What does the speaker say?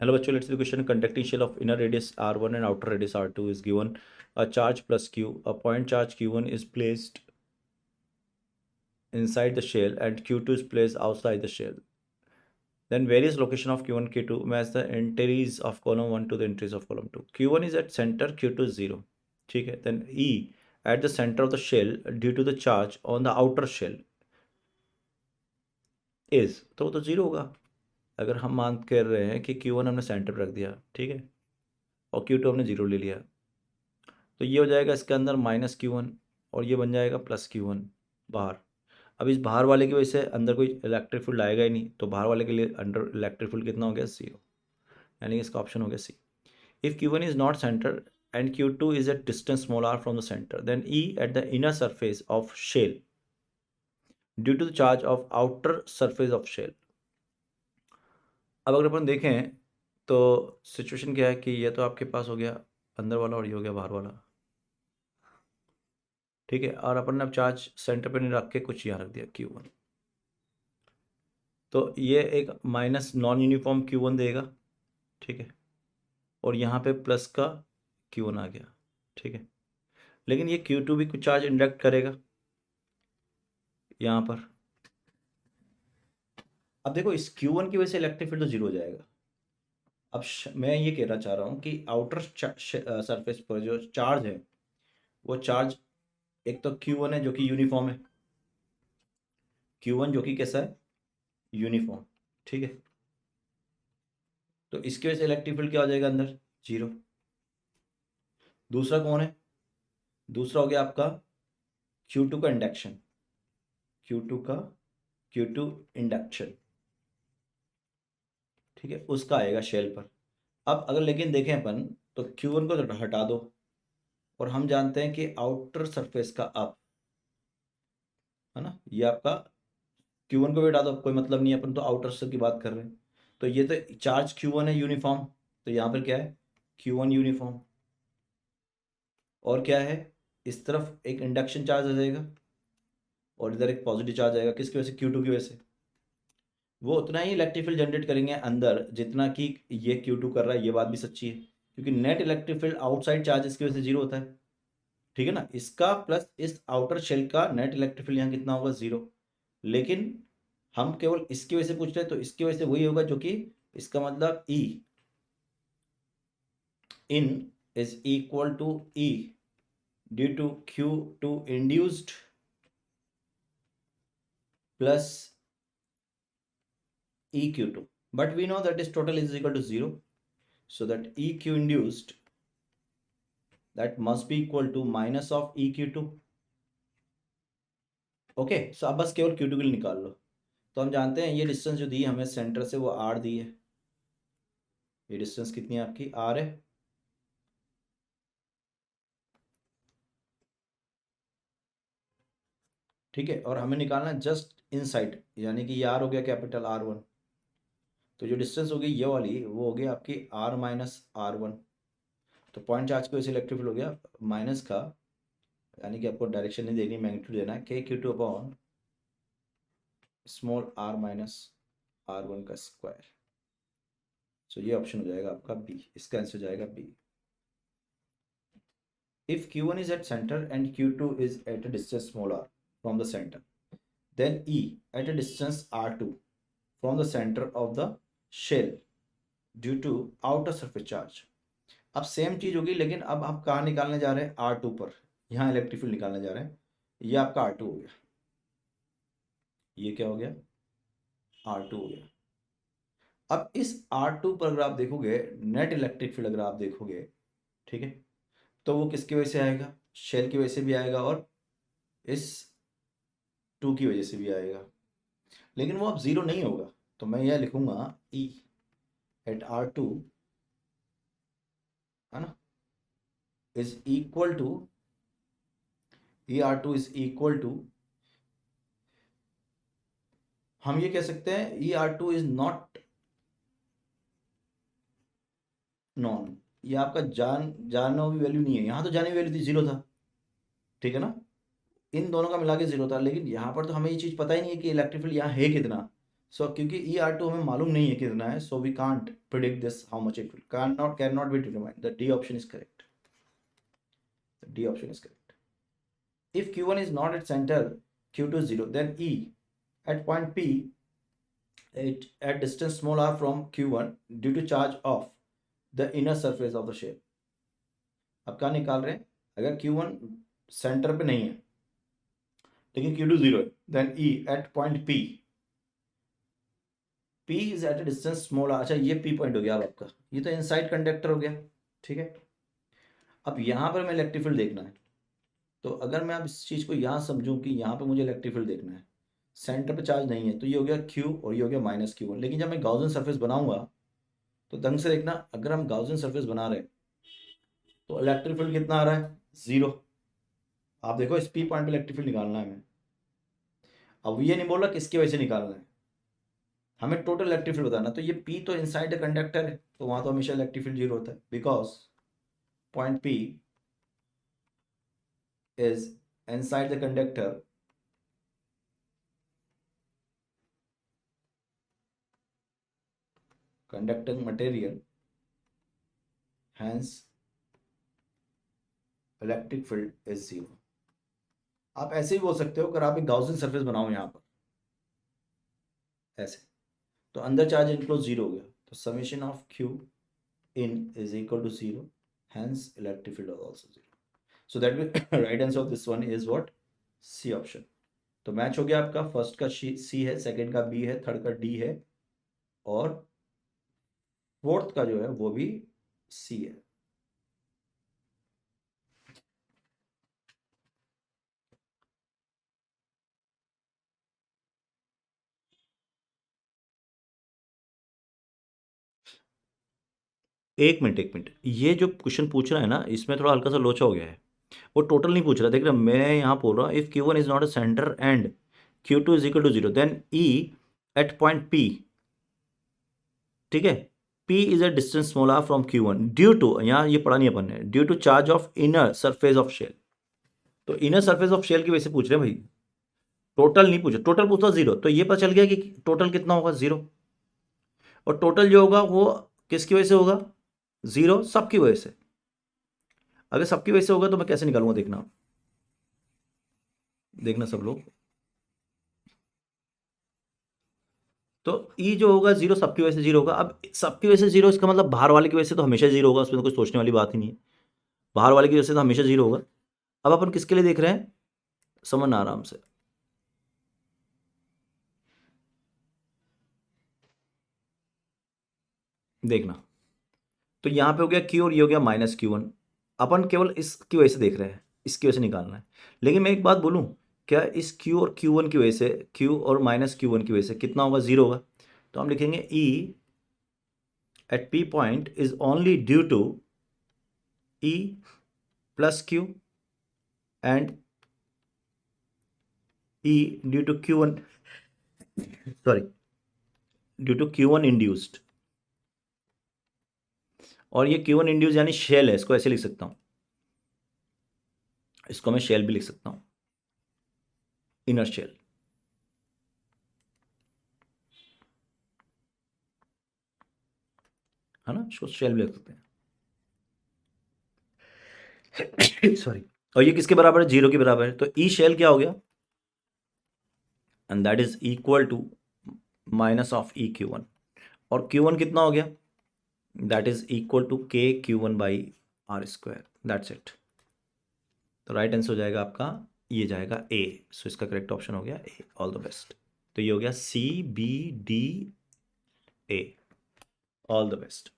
Hello, bachcho. Let's see the question. Conducting shell of inner radius R1 and outer radius R2 is given a charge plus Q. A point charge Q1 is placed inside the shell and Q2 is placed outside the shell. Then various location of Q1, Q2 match the entries of column 1 to the entries of column 2. Q1 is at center, Q2 is 0. ठीक है. Then E at the center of the shell due to the charge on the outer shell is, तो वो तो 0 होगा. अगर हम मान कर रहे हैं कि Q1 हमने सेंटर पर रख दिया, ठीक है, और Q2 हमने 0 ले लिया, तो ये हो जाएगा इसके अंदर -Q1 और ये बन जाएगा +Q1 बाहर. अब इस बाहर वाले की वजह से अंदर कोई इलेक्ट्रिक फील्ड आएगा ही नहीं, तो बाहर वाले के लिए अंदर इलेक्ट्रिक फील्ड कितना हो गया, 0. यानी कि इसका ऑप्शन हो गया C. If Q1 is not centre and Q2 is at distance small r from the center, then E at the inner surface of shell due to the charge of outer surface of shell. अब अगर अपन देखें तो situation क्या है कि ये तो आपके पास हो गया अंदर वाला और ये हो गया बाहर वाला, ठीक है, और अपन ने अब चार्ज सेंटर पे नहीं रख के कुछ यहाँ रख दिया Q1, तो ये एक माइनस नॉन यूनिफॉर्म Q1 देगा, ठीक है, और यहाँ पे प्लस का Q1 आ गया, ठीक है. लेकिन ये Q2 भी कुछ चार्ज इंडक्ट करेगा यहाँ पर. अब देखो इस Q1 की वजह से इलेक्ट्रिक फील्ड तो 0 हो जाएगा. अब मैं ये कहना चाह रहा हूँ कि आउटर सरफेस पर जो चार्ज है वो चार्ज एक तो Q1 है जो कि यूनिफॉर्म है, Q1 जो कि कैसा है, यूनिफॉर्म, ठीक है. तो इसकी वजह से इलेक्ट्रिक फील्ड क्या हो जाएगा अंदर, 0. दूसरा कौन है, दूसरा हो गया आपका Q2 का इंडक्शन, Q2 इंडक्शन, ठीक है, उसका आएगा शेल पर. अब अगर लेकिन देखें अपन तो Q1 को तो हटा दो और हम जानते हैं कि आउटर सरफेस का अप है ना, ये आपका Q1 को भी हटा दो, कोई मतलब नहीं है, अपन तो आउटर से की बात कर रहे हैं. तो ये तो चार्ज Q1 है यूनिफॉर्म, तो यहाँ पर क्या है, Q1 यूनिफॉर्म, और क्या है, इस तरफ एक इंडक्शन चार्ज आ जाएगा और इधर एक पॉजिटिव चार्ज आएगा, किसकी वजह से, Q2 की वजह से. वो उतना ही इलेक्ट्रिक फील्ड जनरेट करेंगे अंदर जितना कि ये Q2 कर रहा है. ये बात भी सच्ची है क्योंकि net electric field outside charges की वजह से 0 होता है, ठीक है ना. इसका प्लस इस आउटर शेल का नेट इलेक्ट्रिक फील्ड यहाँ कितना होगा, 0. लेकिन हम केवल इसकी वजह से पूछ रहे हैं, तो इसकी वजह से वही होगा जो कि इसका मतलब E in is equal to E due to Q2 induced plus EQ2, but we know that is total is equal to 0, so that EQ induced that must be equal to minus of EQ2. Okay, so अब बस केवल Q2 के लिए निकाल लो. तो हम जानते हैं ये डिस्टेंस जो दी है हमें सेंटर से वो R दी है. ये डिस्टेंस कितनी है आपकी, R है, ठीक है, और हमें निकालना है जस्ट इनसाइड, यानी कि ये R हो गया कैपिटल R1. तो जो डिस्टेंस होगी ये वाली वो होगी आपकी R माइनस R1. तो पॉइंट चार्ज की वजह से इलेक्ट्रिक फील्ड हो गया माइनस का, यानी कि आपको डायरेक्शन नहीं देनी, मैग्नीट्यूड देना है, KQ2 upon small r minus R1 का स्क्वायर. सो ये ऑप्शन हो जाएगा आपका बी, इसका आंसर हो जाएगा B. If Q1 is at center and Q2 is at a distance small r from the center, then E at a distance R2 from the center of the shell due to outer surface charge. अब same चीज होगी, लेकिन अब हम कहाँ निकालने जा रहे हैं, R2 पर. यहाँ इलेक्ट्रिक फील्ड निकालने जा रहे हैं, ये आपका R2 हो गया, ये क्या हो गया, R2 हो गया. अब इस R2 पर अगर आप देखोगे नेट इलेक्ट्रिक फील्ड अगर आप देखोगे, ठीक है, तो वो किसकी वजह से आएगा, शेल की वजह से भी आएगा और इस 2 की वजह से भी आएगा. लेकिन वो अब 0 नहीं होगा, तो मैं यह लिखूंगा E एट R2 है ना is equal to ER2 is equal to, हम ये कह सकते हैं ER2 इज नॉट नॉन. ये आपका जाना भी वैल्यू नहीं है, यहाँ तो जाने वैल्यू थी, 0 था, ठीक है ना, इन दोनों का मिला के 0 था. लेकिन यहाँ पर तो हमें ये चीज़ पता ही नहीं है कि इलेक्ट्रिक फील्ड यहाँ है कितना, सो क्योंकि ER2 हमें मालूम नहीं है कितना है, so we can't predict this how much it will, can not be determined. The D option is correct. The D option is correct. If Q1 is not at center, Q2 is 0, then E at point P at distance small r from Q1 due to charge of the inner surface of the shell. अब क्या निकाल रहे हैं? अगर Q1 centre पे नहीं है लेकिन Q2 0 है, then E at point P is at a distance small r. अच्छा, ये P पॉइंट हो गया अब आपका, ये तो इनसाइड कंडक्टर हो गया. ठीक है, अब यहाँ पर मैं इलेक्ट्रिक फील्ड देखना है. तो अगर मैं अब इस चीज़ को यहाँ समझूं कि यहाँ पे मुझे इलेक्ट्रिक फील्ड देखना है, सेंटर पे चार्ज नहीं है, तो ये हो गया Q और ये हो गया -Q1. लेकिन जब मैं गाउसियन सरफेस बनाऊंगा तो ढंग से देखना, अगर हम गाउसियन सरफेस बना रहे हैं तो इलेक्ट्रिक फील्ड कितना आ रहा है? 0. आप देखो इस P पॉइंट पे इलेक्ट्रिक फील्ड निकालना है हमें. अब ये नहीं बोल रहा किसकी वजह से निकालना है, हमें टोटल इलेक्ट्रिक फील्ड बताना. तो ये P तो इनसाइड द कंडक्टर है, तो वहाँ तो हमेशा इलेक्ट्रिक फील्ड 0 होता है, because point P is inside the conductor conducting material, hence electric field is 0. आप ऐसे ही बोल सकते हो, अगर आप एक गाउसियन सरफेस बनाओ यहाँ पर ऐसे, तो अंदर चार्ज इनक्लोज 0 हो गया, तो summation of Q in is equal to 0, hence electric field is also 0. So that will right answer of this one is what? C option. तो मैच हो गया आपका. फर्स्ट का C है, सेकंड का B है, थर्ड का D है और फोर्थ का जो है वो भी C है. एक मिनट, ये जो क्वेश्चन पूछ रहा है ना, इसमें थोड़ा हल्का सा लोचा हो गया है. वो टोटल नहीं पूछ रहा. देख रहे, मैं यहाँ बोल रहा हूँ if Q1 is not a centre and Q2 is equal to 0, then E at point P, ठीक है, P is a distance small r from Q1 due to, यहाँ ये पढ़ा नहीं अपन ने, due to charge of inner surface of shell. तो inner surface of shell की वजह से पूछ रहे हैं भाई, टोटल नहीं पूछा. टोटल पूछता 0, तो ये पता चल गया कि टोटल कितना होगा? 0. और टोटल जो होगा वो किसकी वजह से होगा? 0 सबकी वजह से. अगर सबकी वजह से होगा तो मैं कैसे निकालूंगा? देखना सब लोग. तो E जो होगा 0 सबकी वजह से 0 होगा. अब सबकी वजह से 0, इसका मतलब बाहर वाले की वजह से तो हमेशा 0 होगा, उसमें तो कुछ सोचने वाली बात ही नहीं है. बाहर वाले की वजह से तो हमेशा 0 होगा. अब अपन किसके लिए देख रहे हैं? समझना आराम से. देखना, तो यहाँ पे हो गया Q और ये हो गया -Q1. अपन केवल इसकी वजह से देख रहे हैं, इसकी वजह से निकालना है. लेकिन मैं एक बात बोलूँ क्या, इस Q और Q1 की वजह से, Q और -Q1 की वजह से कितना होगा? 0 होगा. तो हम लिखेंगे E at P point is only due to E plus Q and E due to Q1, sorry, due to Q1 induced. और ये Q1 इंड्यूस यानी शेल है, इसको ऐसे लिख सकता हूं, इसको मैं शेल भी लिख सकता हूं, इनर शेल, है ना, इसको शेल भी लिख सकते हैं. सॉरी. और ये किसके बराबर है? 0 के बराबर है. तो ई शेल क्या हो गया? And that is equal to minus of E Q1. और Q1 कितना हो गया? That is equal to K Q1 by R². That's it. तो राइट आंसर हो जाएगा आपका, ये जाएगा A. सो इसका करेक्ट ऑप्शन हो गया A. All the best. तो ये हो गया C B D A. All the best.